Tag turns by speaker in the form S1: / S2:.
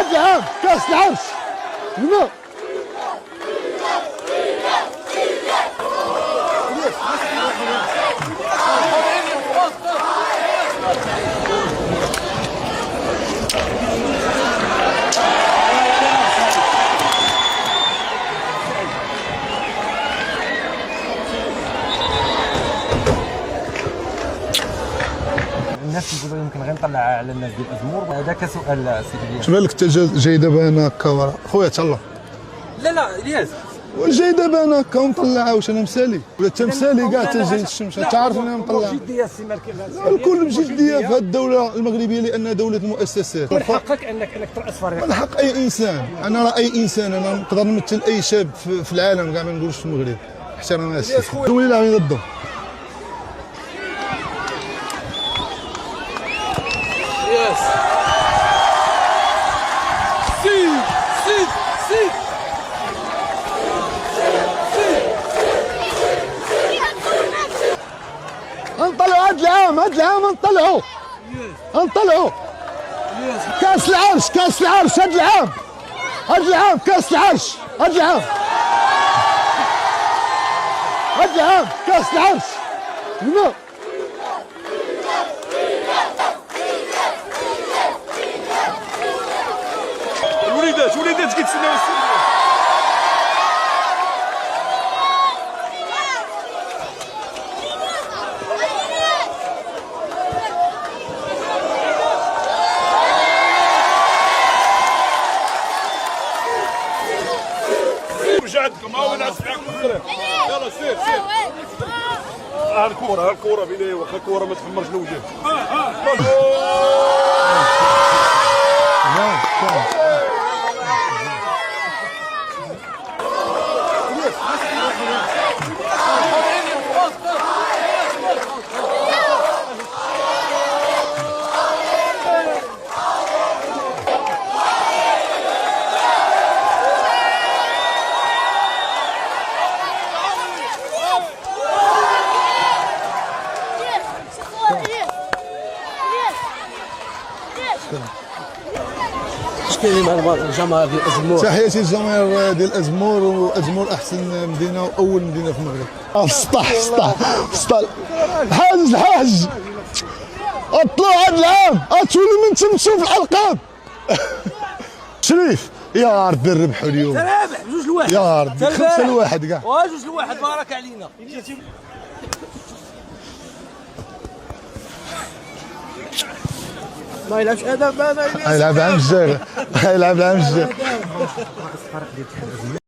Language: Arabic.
S1: هذا العام كاس العرش هنا.
S2: الناس يقولوا يمكن غير نطلع على الناس ديال الازمور. هذا كسؤال سيدي الياس.
S1: اش بالك انت جاي دابا هنا هكا ورا خويا تهلا؟
S2: لا الياس
S1: جاي دابا انا هكا ونطلع واش انا مسالي ولا انت مسالي كاع تجي الشمس تعرف انا نطلع.
S2: جديه السي مالك
S1: الكل بجديه في هذه الدوله المغربيه لانها دوله المؤسسات.
S2: من حقك انك ترأس فريق.
S1: من حق اي انسان، انا راه اي انسان انا نقدر نمثل اي شاب في العالم كاع ما نقولش في المغرب. احترام السي ولي لاعبين ضده.
S2: يس سيد
S1: نطلعوا هذا العام نطلعوا كاس العرش هذا العام كاس العرش هذا العام كاس العرش هنا.
S3: وليدات كيتسناو السيد. رجعتكم ها ونعس معاكم في الطريق. يلا سير ها الكورة بيني واخا الكورة ما تحمرش الوجه.
S2: كاين مع الجماهير ديال الازمور.
S1: تحياتي للجماهير ديال الازمور، وازمور احسن مدينه واول مدينه في المغرب. السطح الحاج اطلعوا هذا العام غتولوا من تمشوا في الالقاب. شريف يا ربي نربحوا اليوم.
S2: رابح 2-1
S1: يا ربي 5-1 كاع.
S2: 2-1 بارك علينا. ما يلعبش ادب هذا.
S1: يلعب عام الجاي.